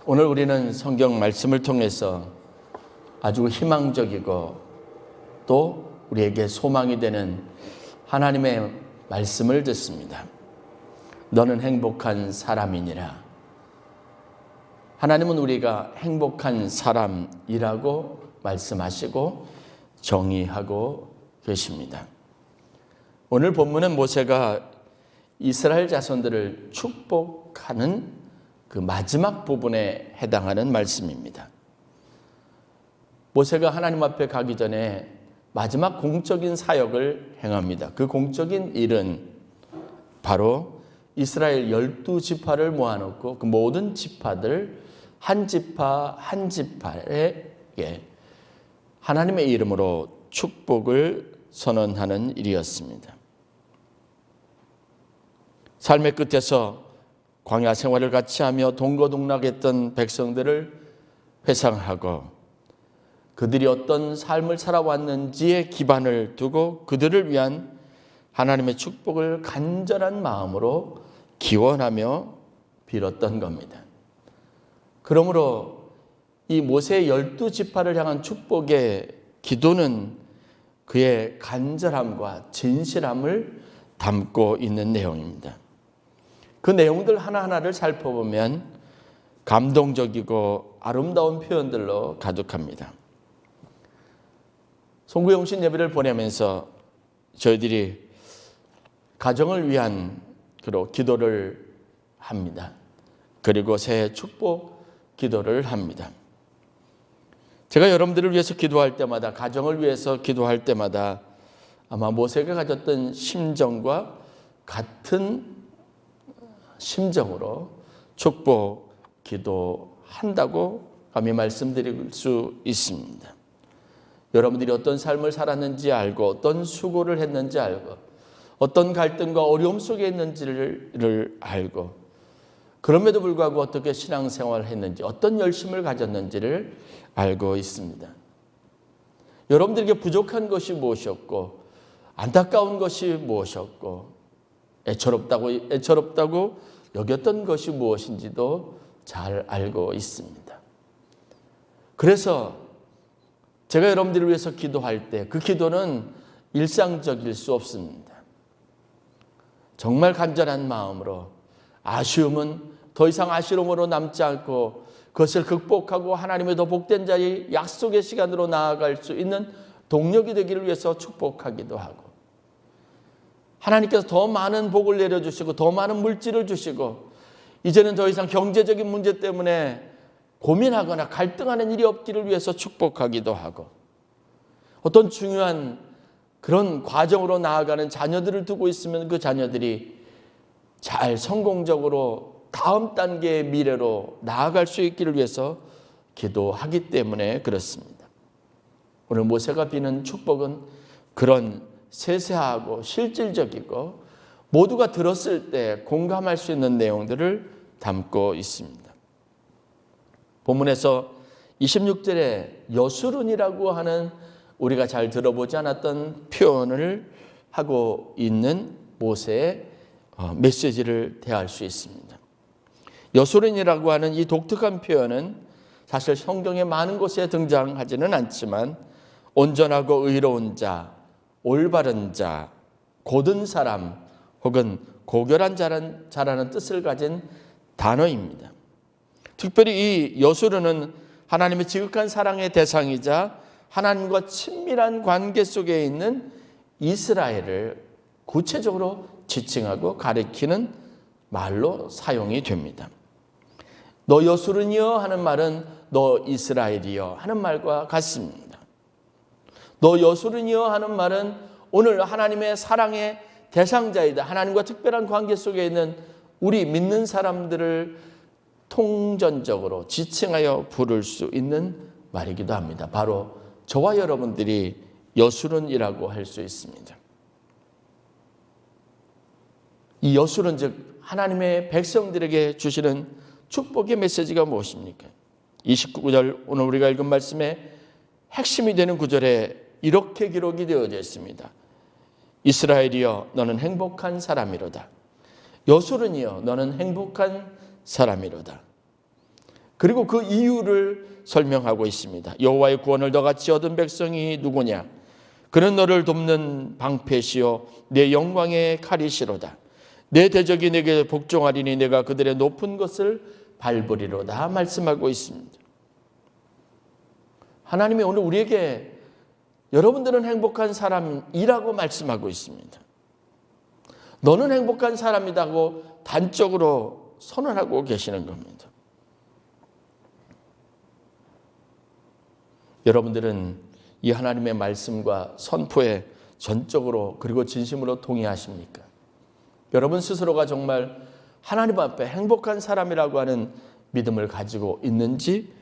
오늘 우리는 성경 말씀을 통해서 아주 희망적이고 또 우리에게 소망이 되는 하나님의 말씀을 듣습니다. 너는 행복한 사람이니라. 하나님은 우리가 행복한 사람이라고 말씀하시고 정의하고 계십니다. 오늘 본문은 모세가 이스라엘 자손들을 축복하는 그 마지막 부분에 해당하는 말씀입니다. 모세가 하나님 앞에 가기 전에 마지막 공적인 사역을 행합니다. 그 공적인 일은 바로 이스라엘 12지파를 모아놓고 그 모든 지파들 한 지파 한 지파에게 하나님의 이름으로 축복을 선언하는 일이었습니다. 삶의 끝에서 광야 생활을 같이 하며 동거동락했던 백성들을 회상하고 그들이 어떤 삶을 살아왔는지에 기반을 두고 그들을 위한 하나님의 축복을 간절한 마음으로 기원하며 빌었던 겁니다. 그러므로 이 모세의 12지파를 향한 축복의 기도는 그의 간절함과 진실함을 담고 있는 내용입니다. 그 내용들 하나하나를 살펴보면 감동적이고 아름다운 표현들로 가득합니다. 송구영신 예배를 보내면서 저희들이 가정을 위한 기도를 합니다. 그리고 새해 축복 기도를 합니다. 제가 여러분들을 위해서 기도할 때마다, 가정을 위해서 기도할 때마다 아마 모세가 가졌던 심정과 같은 심정으로 축복 기도한다고 감히 말씀드릴 수 있습니다. 여러분들이 어떤 삶을 살았는지 알고 어떤 수고를 했는지 알고 어떤 갈등과 어려움 속에 있는지를 알고 그럼에도 불구하고 어떻게 신앙생활을 했는지 어떤 열심을 가졌는지를 알고 있습니다. 여러분들에게 부족한 것이 무엇이었고 안타까운 것이 무엇이었고 애처롭다고 여겼던 것이 무엇인지도 잘 알고 있습니다. 그래서 제가 여러분들을 위해서 기도할 때 그 기도는 일상적일 수 없습니다. 정말 간절한 마음으로 아쉬움은 더 이상 아쉬움으로 남지 않고 그것을 극복하고 하나님의 더 복된 자의 약속의 시간으로 나아갈 수 있는 동력이 되기를 위해서 축복하기도 하고 하나님께서 더 많은 복을 내려주시고 더 많은 물질을 주시고 이제는 더 이상 경제적인 문제 때문에 고민하거나 갈등하는 일이 없기를 위해서 축복하기도 하고 어떤 중요한 그런 과정으로 나아가는 자녀들을 두고 있으면 그 자녀들이 잘 성공적으로 다음 단계의 미래로 나아갈 수 있기를 위해서 기도하기 때문에 그렇습니다. 오늘 모세가 비는 축복은 그런 세세하고 실질적이고 모두가 들었을 때 공감할 수 있는 내용들을 담고 있습니다. 본문에서 26절에 여수룬이라고 하는 우리가 잘 들어보지 않았던 표현을 하고 있는 모세의 메시지를 대할 수 있습니다. 여수룬이라고 하는 이 독특한 표현은 사실 성경의 많은 곳에 등장하지는 않지만 온전하고 의로운 자, 올바른 자, 곧은 사람 혹은 고결한 자라는 뜻을 가진 단어입니다. 특별히 이 여수르는 하나님의 지극한 사랑의 대상이자 하나님과 친밀한 관계 속에 있는 이스라엘을 구체적으로 지칭하고 가리키는 말로 사용이 됩니다. 너 여수르니여 하는 말은 너 이스라엘이여 하는 말과 같습니다. 너 여수르니여 하는 말은 오늘 하나님의 사랑의 대상자이다. 하나님과 특별한 관계 속에 있는 우리 믿는 사람들을 통전적으로 지칭하여 부를 수 있는 말이기도 합니다. 바로 저와 여러분들이 여수른이라고 할 수 있습니다. 이 여수른 즉 하나님의 백성들에게 주시는 축복의 메시지가 무엇입니까? 29절 오늘 우리가 읽은 말씀의 핵심이 되는 구절에 이렇게 기록이 되어져 있습니다. 이스라엘이여 너는 행복한 사람이로다. 여수른이여 너는 행복한 사람이로다. 그리고 그 이유를 설명하고 있습니다. 여호와의 구원을 너같이 얻은 백성이 누구냐? 그는 너를 돕는 방패시요 내 영광의 칼이시로다. 내 대적이 내게 복종하리니 내가 그들의 높은 것을 밟으리로다 말씀하고 있습니다. 하나님이 오늘 우리에게 여러분들은 행복한 사람이라고 말씀하고 있습니다. 너는 행복한 사람이라고 단적으로 선언하고 계시는 겁니다. 여러분들은 이 하나님의 말씀과 선포에 전적으로 그리고 진심으로 동의하십니까? 여러분 스스로가 정말 하나님 앞에 행복한 사람이라고 하는 믿음을 가지고 있는지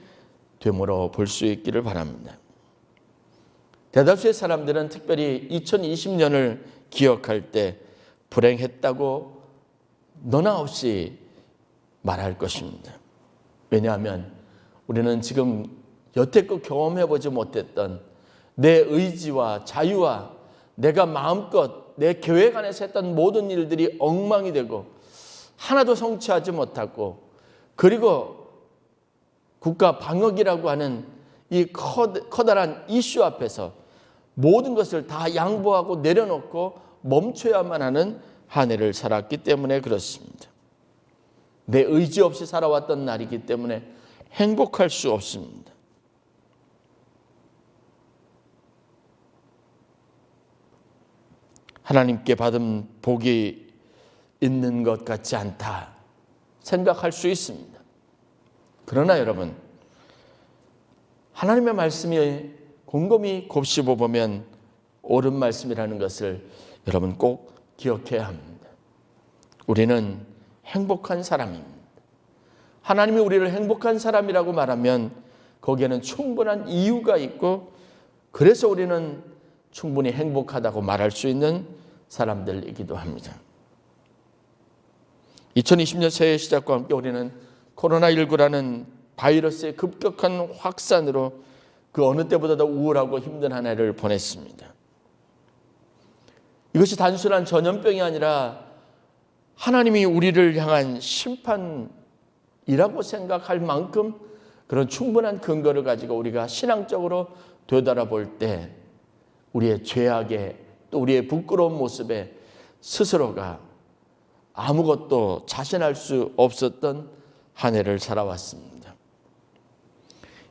되물어 볼 수 있기를 바랍니다. 대다수의 사람들은 특별히 2020년을 기억할 때 불행했다고 너나 없이 말할 것입니다. 왜냐하면 우리는 지금 여태껏 경험해보지 못했던 내 의지와 자유와 내가 마음껏 내 계획 안에서 했던 모든 일들이 엉망이 되고 하나도 성취하지 못하고, 그리고 국가 방역이라고 하는 이 커다란 이슈 앞에서 모든 것을 다 양보하고 내려놓고 멈춰야만 하는 한 해를 살았기 때문에 그렇습니다. 내 의지 없이 살아왔던 날이기 때문에 행복할 수 없습니다. 하나님께 받은 복이 있는 것 같지 않다 생각할 수 있습니다. 그러나 여러분, 하나님의 말씀이 곰곰이 곱씹어 보면 옳은 말씀이라는 것을 여러분 꼭 기억해야 합니다. 우리는 행복한 사람입니다. 하나님이 우리를 행복한 사람이라고 말하면 거기에는 충분한 이유가 있고, 그래서 우리는 충분히 행복하다고 말할 수 있는 사람들이기도 합니다. 2020년 새해 시작과 함께 우리는 코로나19라는 바이러스의 급격한 확산으로 그 어느 때보다도 우울하고 힘든 한 해를 보냈습니다. 이것이 단순한 전염병이 아니라 하나님이 우리를 향한 심판이라고 생각할 만큼 그런 충분한 근거를 가지고 우리가 신앙적으로 되돌아볼 때 우리의 죄악에 또 우리의 부끄러운 모습에 스스로가 아무것도 자신할 수 없었던 한 해를 살아왔습니다.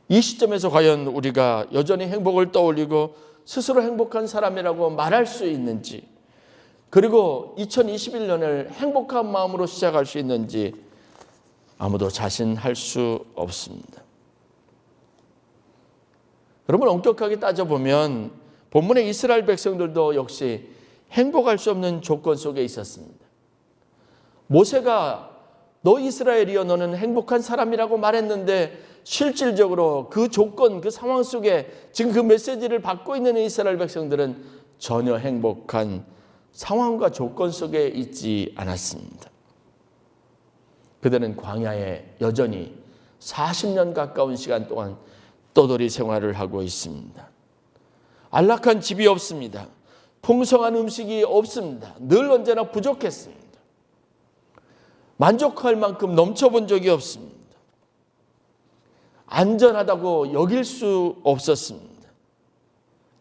이 시점에서 과연 우리가 여전히 행복을 떠올리고 스스로 행복한 사람이라고 말할 수 있는지, 그리고 2021년을 행복한 마음으로 시작할 수 있는지 아무도 자신할 수 없습니다. 여러분, 엄격하게 따져보면 본문의 이스라엘 백성들도 역시 행복할 수 없는 조건 속에 있었습니다. 모세가 너 이스라엘이여 너는 행복한 사람이라고 말했는데 실질적으로 그 조건, 그 상황 속에 지금 그 메시지를 받고 있는 이스라엘 백성들은 전혀 행복한 상황과 조건 속에 있지 않았습니다. 그들은 광야에 여전히 40년 가까운 시간 동안 떠돌이 생활을 하고 있습니다. 안락한 집이 없습니다. 풍성한 음식이 없습니다. 늘 언제나 부족했습니다. 만족할 만큼 넘쳐본 적이 없습니다. 안전하다고 여길 수 없었습니다.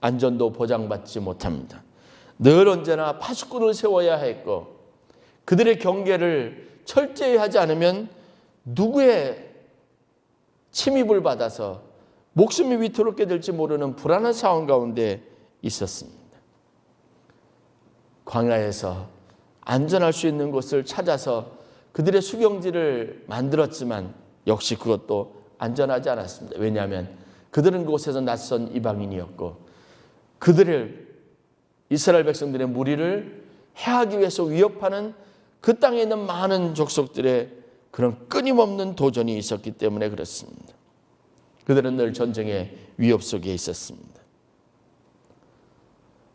안전도 보장받지 못합니다. 늘 언제나 파수꾼을 세워야 했고, 그들의 경계를 철저히 하지 않으면 누구의 침입을 받아서 목숨이 위태롭게 될지 모르는 불안한 상황 가운데 있었습니다. 광야에서 안전할 수 있는 곳을 찾아서 그들의 수경지를 만들었지만 역시 그것도 안전하지 않았습니다. 왜냐하면 그들은 그곳에서 낯선 이방인이었고, 그들을 이스라엘 백성들의 무리를 해하기 위해서 위협하는 그 땅에 있는 많은 족속들의 그런 끊임없는 도전이 있었기 때문에 그렇습니다. 그들은 늘 전쟁의 위협 속에 있었습니다.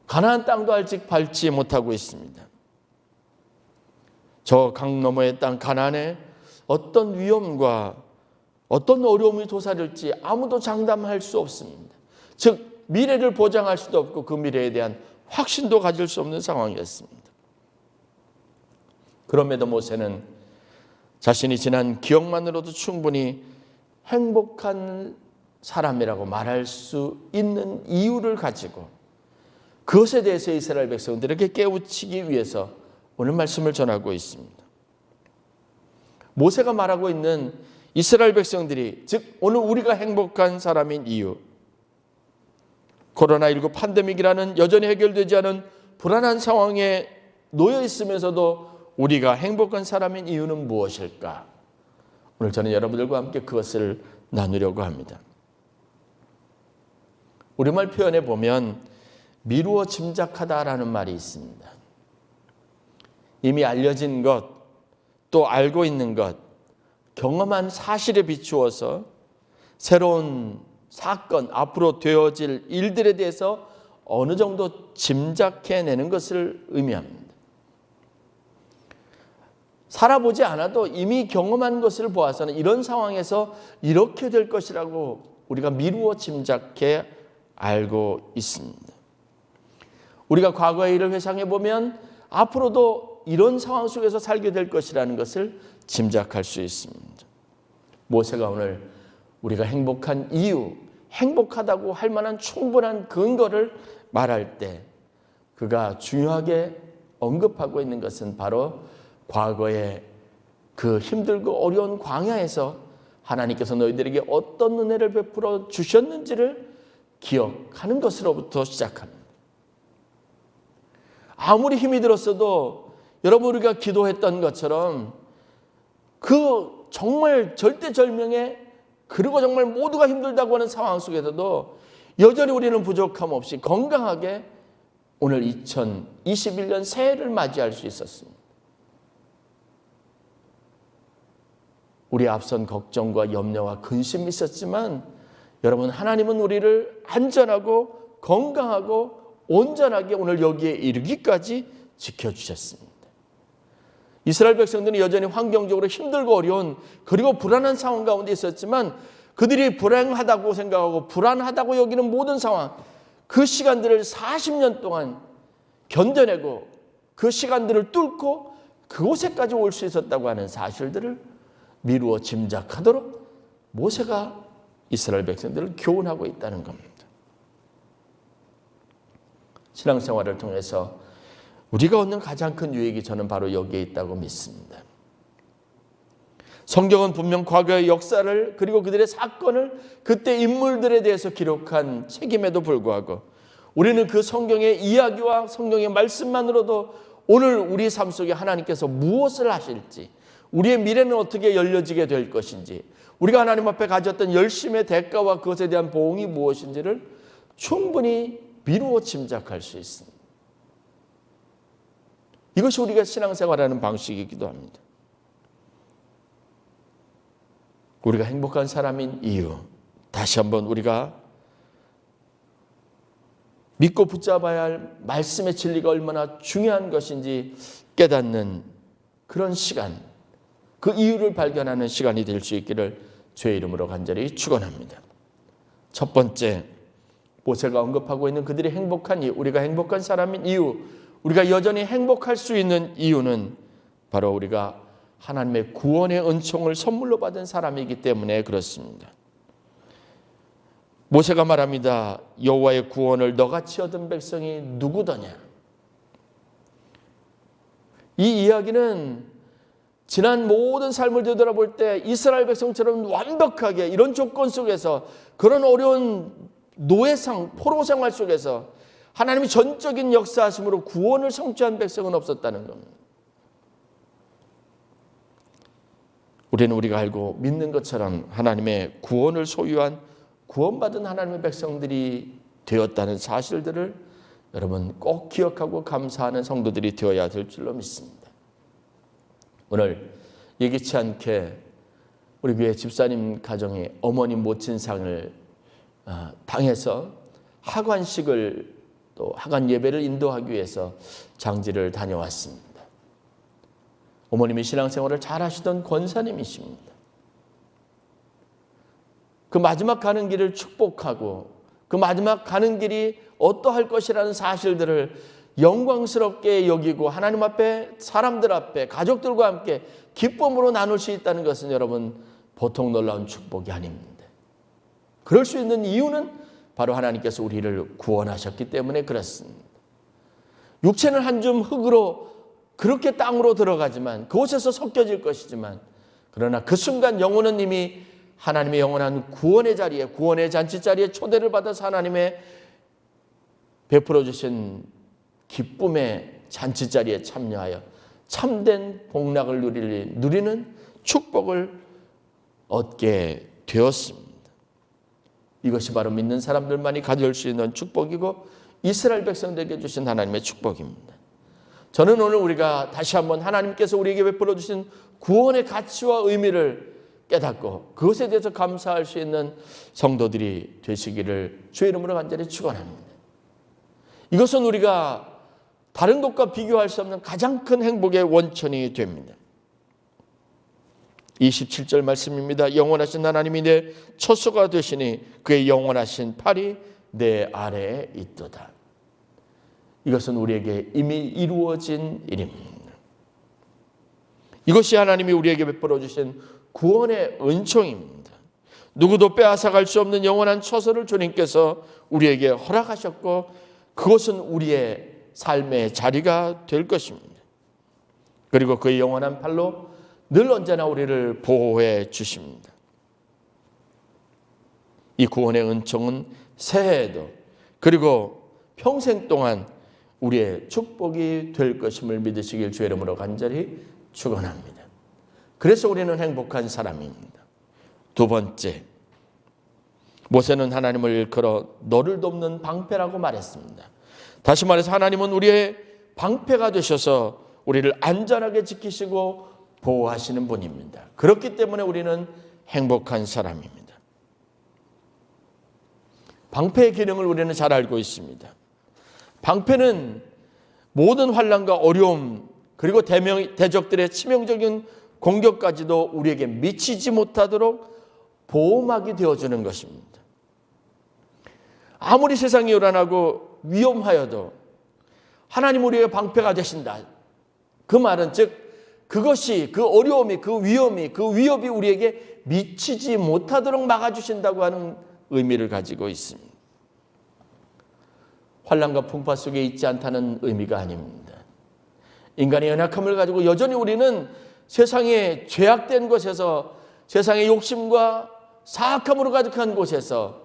가나안 땅도 아직 밟지 못하고 있습니다. 저 강 너머의 땅 가나안에 어떤 위험과 어떤 어려움이 도사릴지 아무도 장담할 수 없습니다. 즉 미래를 보장할 수도 없고 그 미래에 대한 확신도 가질 수 없는 상황이었습니다. 그럼에도 모세는 자신이 지난 기억만으로도 충분히 행복한 사람이라고 말할 수 있는 이유를 가지고 그것에 대해서 이스라엘 백성들에게 깨우치기 위해서 오늘 말씀을 전하고 있습니다. 모세가 말하고 있는 이스라엘 백성들이, 즉 오늘 우리가 행복한 사람인 이유, 코로나19 팬데믹이라는 여전히 해결되지 않은 불안한 상황에 놓여 있으면서도 우리가 행복한 사람인 이유는 무엇일까? 오늘 저는 여러분들과 함께 그것을 나누려고 합니다. 우리말 표현에 보면 미루어 짐작하다라는 말이 있습니다. 이미 알려진 것, 또 알고 있는 것, 경험한 사실에 비추어서 새로운 사건, 앞으로 되어질 일들에 대해서 어느 정도 짐작해내는 것을 의미합니다. 살아보지 않아도 이미 경험한 것을 보아서는 이런 상황에서 이렇게 될 것이라고 우리가 미루어 짐작해 알고 있습니다. 우리가 과거의 일을 회상해 보면 앞으로도 이런 상황 속에서 살게 될 것이라는 것을 짐작할 수 있습니다. 모세가 오늘 우리가 행복한 이유, 행복하다고 할 만한 충분한 근거를 말할 때 그가 중요하게 언급하고 있는 것은 바로 과거의 그 힘들고 어려운 광야에서 하나님께서 너희들에게 어떤 은혜를 베풀어 주셨는지를 기억하는 것으로부터 시작합니다. 아무리 힘이 들었어도 여러분 우리가 기도했던 것처럼 그 정말 절대절명의, 그리고 정말 모두가 힘들다고 하는 상황 속에서도 여전히 우리는 부족함 없이 건강하게 오늘 2021년 새해를 맞이할 수 있었습니다. 우리 앞선 걱정과 염려와 근심이 있었지만 여러분, 하나님은 우리를 안전하고 건강하고 온전하게 오늘 여기에 이르기까지 지켜주셨습니다. 이스라엘 백성들은 여전히 환경적으로 힘들고 어려운, 그리고 불안한 상황 가운데 있었지만 그들이 불행하다고 생각하고 불안하다고 여기는 모든 상황, 그 시간들을 40년 동안 견뎌내고 그 시간들을 뚫고 그곳에까지 올 수 있었다고 하는 사실들을 미루어 짐작하도록 모세가 이스라엘 백성들을 교훈하고 있다는 겁니다. 신앙생활을 통해서 우리가 얻는 가장 큰 유익이 저는 바로 여기에 있다고 믿습니다. 성경은 분명 과거의 역사를, 그리고 그들의 사건을, 그때 인물들에 대해서 기록한 책임에도 불구하고 우리는 그 성경의 이야기와 성경의 말씀만으로도 오늘 우리 삶 속에 하나님께서 무엇을 하실지, 우리의 미래는 어떻게 열려지게 될 것인지, 우리가 하나님 앞에 가졌던 열심의 대가와 그것에 대한 보응이 무엇인지를 충분히 미루어 짐작할 수 있습니다. 이것이 우리가 신앙생활하는 방식이기도 합니다. 우리가 행복한 사람인 이유, 다시 한번 우리가 믿고 붙잡아야 할 말씀의 진리가 얼마나 중요한 것인지 깨닫는 그런 시간, 그 이유를 발견하는 시간이 될 수 있기를 주의 이름으로 간절히 축원합니다. 첫 번째, 모세가 언급하고 있는 그들이 행복한 이유, 우리가 행복한 사람인 이유, 우리가 여전히 행복할 수 있는 이유는 바로 우리가 하나님의 구원의 은총을 선물로 받은 사람이기 때문에 그렇습니다. 모세가 말합니다. 여호와의 구원을 너같이 얻은 백성이 누구더냐? 이 이야기는 지난 모든 삶을 되돌아볼 때 이스라엘 백성처럼 완벽하게 이런 조건 속에서, 그런 어려운 노예상, 포로 생활 속에서 하나님이 전적인 역사하심으로 구원을 성취한 백성은 없었다는 겁니다. 우리는 우리가 알고 믿는 것처럼 하나님의 구원을 소유한, 구원받은 하나님의 백성들이 되었다는 사실들을 여러분 꼭 기억하고 감사하는 성도들이 되어야 될 줄로 믿습니다. 오늘 예기치 않게 우리 교회 집사님 가정에 어머님 모친상을 당해서 하관식을, 또 하관 예배를 인도하기 위해서 장지를 다녀왔습니다. 어머님이 신앙생활을 잘 하시던 권사님이십니다. 그 마지막 가는 길을 축복하고 그 마지막 가는 길이 어떠할 것이라는 사실들을 영광스럽게 여기고 하나님 앞에, 사람들 앞에, 가족들과 함께 기쁨으로 나눌 수 있다는 것은 여러분 보통 놀라운 축복이 아닙니다. 그럴 수 있는 이유는 바로 하나님께서 우리를 구원하셨기 때문에 그렇습니다. 육체는 한 줌 흙으로 그렇게 땅으로 들어가지만 그곳에서 섞여질 것이지만 그러나 그 순간 영혼은 이미 하나님의 영원한 구원의 자리에, 구원의 잔치 자리에 초대를 받아서 하나님의 베풀어 주신 기쁨의 잔치 자리에 참여하여 참된 복락을 누리는 축복을 얻게 되었습니다. 이것이 바로 믿는 사람들만이 가질 수 있는 축복이고 이스라엘 백성들에게 주신 하나님의 축복입니다. 저는 오늘 우리가 다시 한번 하나님께서 우리에게 베풀어 주신 구원의 가치와 의미를 깨닫고 그것에 대해서 감사할 수 있는 성도들이 되시기를 주의 이름으로 간절히 축원합니다. 이것은 우리가 다른 것과 비교할 수 없는 가장 큰 행복의 원천이 됩니다. 27절 말씀입니다. 영원하신 하나님이 내 처소가 되시니 그의 영원하신 팔이 내 아래에 있도다. 이것은 우리에게 이미 이루어진 일입니다. 이것이 하나님이 우리에게 베풀어 주신 구원의 은총입니다. 누구도 빼앗아갈 수 없는 영원한 처소를 주님께서 우리에게 허락하셨고 그것은 우리의 삶의 자리가 될 것입니다. 그리고 그의 영원한 팔로 늘 언제나 우리를 보호해 주십니다. 이 구원의 은총은 새해에도 그리고 평생 동안 우리의 축복이 될 것임을 믿으시길 주의 이름으로 간절히 축원합니다. 그래서 우리는 행복한 사람입니다. 두 번째, 모세는 하나님을 일컬어 너를 돕는 방패라고 말했습니다. 다시 말해서 하나님은 우리의 방패가 되셔서 우리를 안전하게 지키시고 보호하시는 분입니다. 그렇기 때문에 우리는 행복한 사람입니다. 방패의 기능을 우리는 잘 알고 있습니다. 방패는 모든 환난과 어려움 그리고 대적들의 치명적인 공격까지도 우리에게 미치지 못하도록 보호막이 되어주는 것입니다. 아무리 세상이 요란하고 위험하여도 하나님 우리의 방패가 되신다. 그 말은 즉 그것이 그 어려움이 그 위험이 그 위협이 우리에게 미치지 못하도록 막아주신다고 하는 의미를 가지고 있습니다. 환난과 풍파 속에 있지 않다는 의미가 아닙니다. 인간의 연약함을 가지고 여전히 우리는 세상의 죄악된 곳에서 세상의 욕심과 사악함으로 가득한 곳에서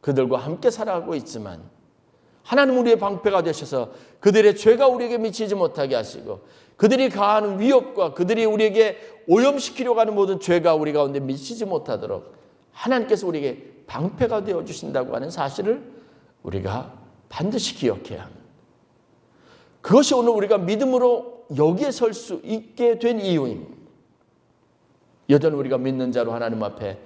그들과 함께 살아가고 있지만 하나님 우리의 방패가 되셔서 그들의 죄가 우리에게 미치지 못하게 하시고 그들이 가하는 위협과 그들이 우리에게 오염시키려고 하는 모든 죄가 우리 가운데 미치지 못하도록 하나님께서 우리에게 방패가 되어주신다고 하는 사실을 우리가 반드시 기억해야 합니다. 그것이 오늘 우리가 믿음으로 여기에 설 수 있게 된 이유입니다. 여전히 우리가 믿는 자로 하나님 앞에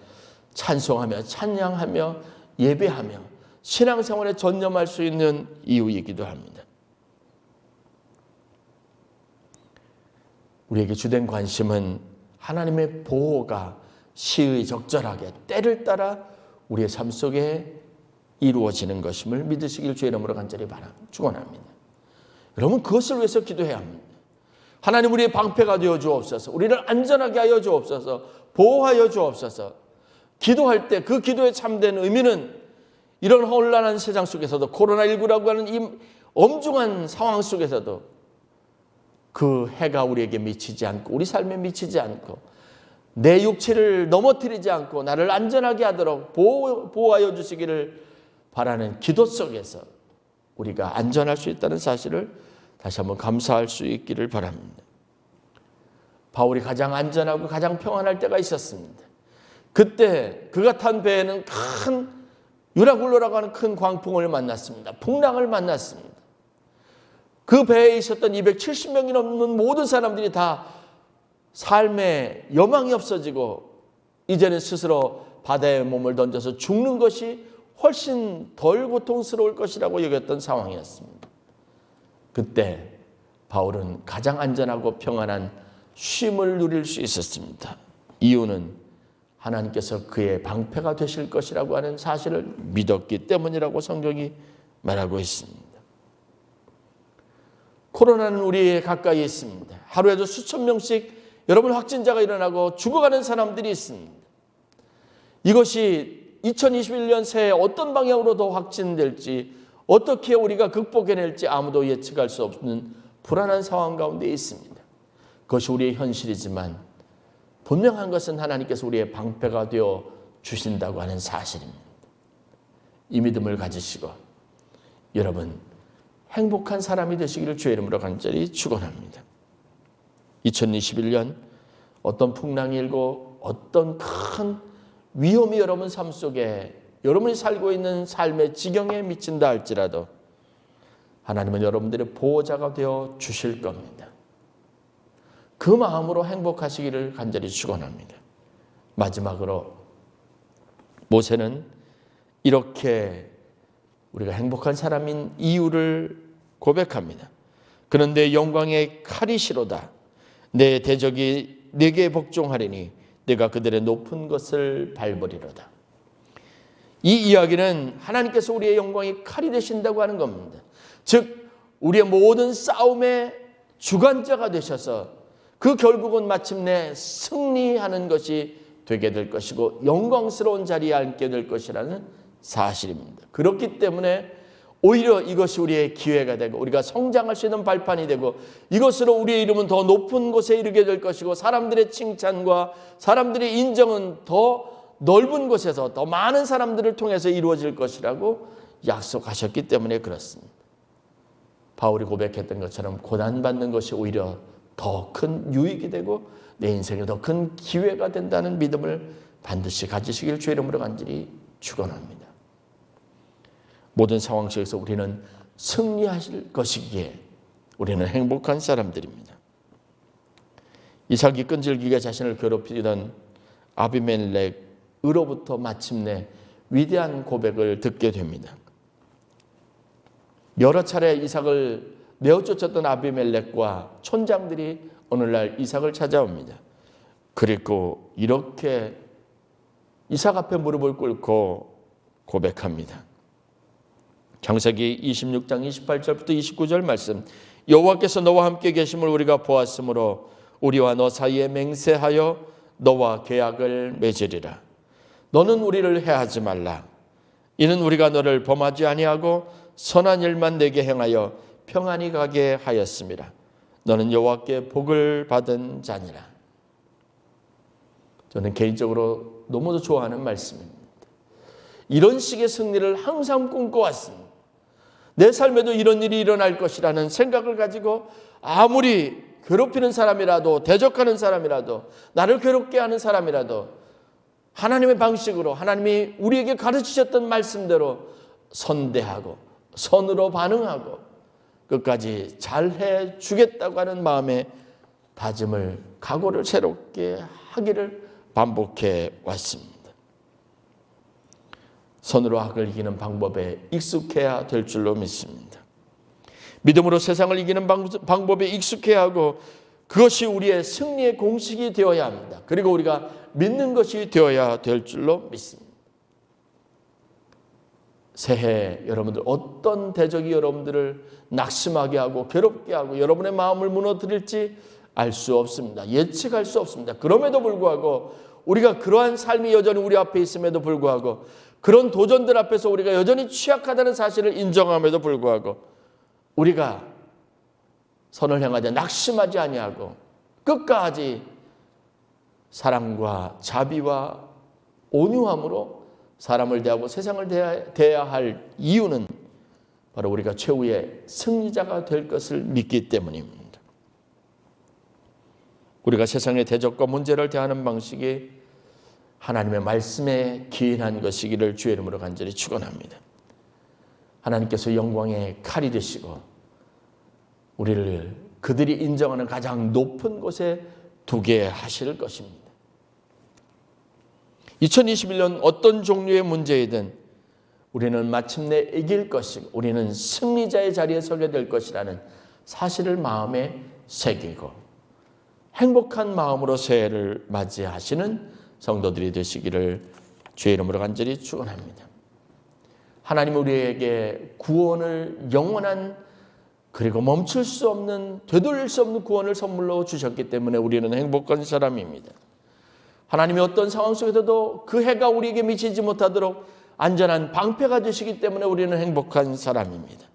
찬송하며 찬양하며 예배하며 신앙생활에 전념할 수 있는 이유이기도 합니다. 우리에게 주된 관심은 하나님의 보호가 시의적절하게 때를 따라 우리의 삶 속에 이루어지는 것임을 믿으시길 주의 이름으로 간절히 축원합니다. 여러분 그것을 위해서 기도해야 합니다. 하나님 우리의 방패가 되어 주옵소서. 우리를 안전하게 하여 주옵소서. 보호하여 주옵소서. 기도할 때 그 기도의 참된 의미는 이런 혼란한 세상 속에서도 코로나19라고 하는 이 엄중한 상황 속에서도 그 해가 우리에게 미치지 않고 우리 삶에 미치지 않고 내 육체를 넘어뜨리지 않고 나를 안전하게 하도록 보호하여 주시기를 바라는 기도 속에서 우리가 안전할 수 있다는 사실을 다시 한번 감사할 수 있기를 바랍니다. 바울이 가장 안전하고 가장 평안할 때가 있었습니다. 그때 그가 탄 배에는 큰 유라굴로라고 하는 큰 광풍을 만났습니다. 풍랑을 만났습니다. 그 배에 있었던 270명이 넘는 모든 사람들이 다 삶에 여망이 없어지고 이제는 스스로 바다에 몸을 던져서 죽는 것이 훨씬 덜 고통스러울 것이라고 여겼던 상황이었습니다. 그때 바울은 가장 안전하고 평안한 쉼을 누릴 수 있었습니다. 이유는 하나님께서 그의 방패가 되실 것이라고 하는 사실을 믿었기 때문이라고 성경이 말하고 있습니다. 코로나는 우리 가까이 있습니다. 하루에도 수천 명씩 여러분 확진자가 일어나고 죽어가는 사람들이 있습니다. 이것이 2021년 새해 어떤 방향으로 더 확진될지, 어떻게 우리가 극복해낼지 아무도 예측할 수 없는 불안한 상황 가운데 있습니다. 그것이 우리의 현실이지만 분명한 것은 하나님께서 우리의 방패가 되어 주신다고 하는 사실입니다. 이 믿음을 가지시고 여러분 행복한 사람이 되시기를 주의 이름으로 간절히 축원합니다. 2021년 어떤 풍랑이 일고 어떤 큰 위험이 여러분 삶 속에 여러분이 살고 있는 삶의 지경에 미친다 할지라도 하나님은 여러분들의 보호자가 되어 주실 겁니다. 그 마음으로 행복하시기를 간절히 축원합니다. 마지막으로 모세는 이렇게 우리가 행복한 사람인 이유를 고백합니다. 그는 내 영광의 칼이시로다. 내 대적이 내게 복종하리니 내가 그들의 높은 것을 밟으리로다. 이 이야기는 하나님께서 우리의 영광의 칼이 되신다고 하는 겁니다. 즉 우리의 모든 싸움의 주관자가 되셔서 그 결국은 마침내 승리하는 것이 되게 될 것이고 영광스러운 자리에 앉게 될 것이라는 사실입니다. 그렇기 때문에 오히려 이것이 우리의 기회가 되고 우리가 성장할 수 있는 발판이 되고 이것으로 우리의 이름은 더 높은 곳에 이르게 될 것이고 사람들의 칭찬과 사람들의 인정은 더 넓은 곳에서 더 많은 사람들을 통해서 이루어질 것이라고 약속하셨기 때문에 그렇습니다. 바울이 고백했던 것처럼 고난받는 것이 오히려 더 큰 유익이 되고 내 인생에 더 큰 기회가 된다는 믿음을 반드시 가지시길 주의 이름으로 간절히 축원합니다. 모든 상황 속에서 우리는 승리하실 것이기에 우리는 행복한 사람들입니다. 이삭이 끈질기게 자신을 괴롭히던 아비멜렉으로부터 마침내 위대한 고백을 듣게 됩니다. 여러 차례 이삭을 내어쫓았던 아비멜렉과 촌장들이 오늘날 이삭을 찾아옵니다. 그리고 이렇게 이삭 앞에 무릎을 꿇고 고백합니다. 창세기 26장 28절부터 29절 말씀. 여호와께서 너와 함께 계심을 우리가 보았으므로 우리와 너 사이에 맹세하여 너와 계약을 맺으리라. 너는 우리를 해하지 말라. 이는 우리가 너를 범하지 아니하고 선한 일만 내게 행하여 평안히 가게 하였음이라. 너는 여호와께 복을 받은 자니라. 저는 개인적으로 너무도 좋아하는 말씀입니다. 이런 식의 승리를 항상 꿈꿔왔습니다. 내 삶에도 이런 일이 일어날 것이라는 생각을 가지고 아무리 괴롭히는 사람이라도 대적하는 사람이라도 나를 괴롭게 하는 사람이라도 하나님의 방식으로 하나님이 우리에게 가르치셨던 말씀대로 선대하고 선으로 반응하고 끝까지 잘해 주겠다고 하는 마음의 다짐을 각오를 새롭게 하기를 반복해 왔습니다. 선으로 악을 이기는 방법에 익숙해야 될 줄로 믿습니다. 믿음으로 세상을 이기는 방법에 익숙해야 하고 그것이 우리의 승리의 공식이 되어야 합니다. 그리고 우리가 믿는 것이 되어야 될 줄로 믿습니다. 새해 여러분들 어떤 대적이 여러분들을 낙심하게 하고 괴롭게 하고 여러분의 마음을 무너뜨릴지 알 수 없습니다. 예측할 수 없습니다. 그럼에도 불구하고 우리가 그러한 삶이 여전히 우리 앞에 있음에도 불구하고 그런 도전들 앞에서 우리가 여전히 취약하다는 사실을 인정함에도 불구하고 우리가 선을 향하되 낙심하지 아니하고 끝까지 사랑과 자비와 온유함으로 사람을 대하고 세상을 대해야 할 이유는 바로 우리가 최후의 승리자가 될 것을 믿기 때문입니다. 우리가 세상의 대적과 문제를 대하는 방식이 하나님의 말씀에 기인한 것이기를 주의 이름으로 간절히 축원합니다. 하나님께서 영광의 칼이 되시고 우리를 그들이 인정하는 가장 높은 곳에 두게 하실 것입니다. 2021년 어떤 종류의 문제이든 우리는 마침내 이길 것이고 우리는 승리자의 자리에 서게 될 것이라는 사실을 마음에 새기고 행복한 마음으로 새해를 맞이하시는 성도들이 되시기를 주의 이름으로 간절히 축원합니다. 하나님 우리에게 구원을 영원한 그리고 멈출 수 없는 되돌릴 수 없는 구원을 선물로 주셨기 때문에 우리는 행복한 사람입니다. 하나님이 어떤 상황 속에서도 그 해가 우리에게 미치지 못하도록 안전한 방패가 되시기 때문에 우리는 행복한 사람입니다.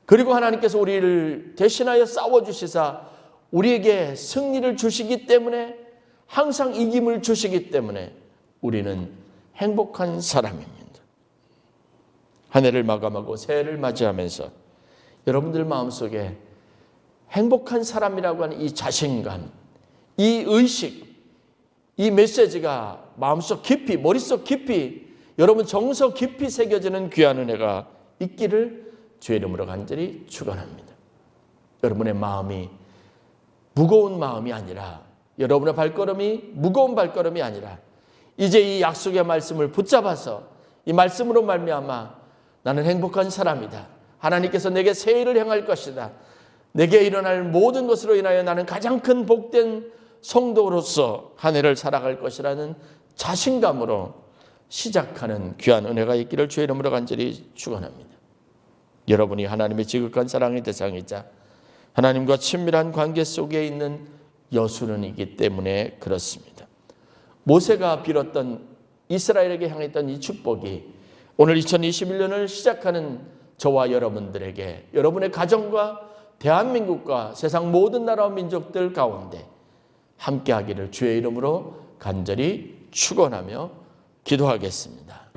그리고 하나님께서 우리를 대신하여 싸워주시사 우리에게 승리를 주시기 때문에, 항상 이김을 주시기 때문에 우리는 행복한 사람입니다. 한 해를 마감하고 새해를 맞이하면서 여러분들 마음속에 행복한 사람이라고 하는 이 자신감, 이 의식, 이 메시지가 마음속 깊이, 머릿속 깊이, 여러분 정서 깊이 새겨지는 귀한 은혜가 있기를 주의 이름으로 간절히 축원합니다. 여러분의 마음이 무거운 마음이 아니라, 여러분의 발걸음이 무거운 발걸음이 아니라, 이제 이 약속의 말씀을 붙잡아서 이 말씀으로 말미암아 나는 행복한 사람이다. 하나님께서 내게 새해를 행할 것이다. 내게 일어날 모든 것으로 인하여 나는 가장 큰 복된 성도로서 한 해를 살아갈 것이라는 자신감으로 시작하는 귀한 은혜가 있기를 주의 이름으로 간절히 축원합니다. 여러분이 하나님의 지극한 사랑의 대상이자 하나님과 친밀한 관계 속에 있는 여순은이기 때문에 그렇습니다. 모세가 빌었던, 이스라엘에게 향했던 이 축복이 오늘 2021년을 시작하는 저와 여러분들에게, 여러분의 가정과 대한민국과 세상 모든 나라와 민족들 가운데 함께하기를 주의 이름으로 간절히 축원하며 기도하겠습니다.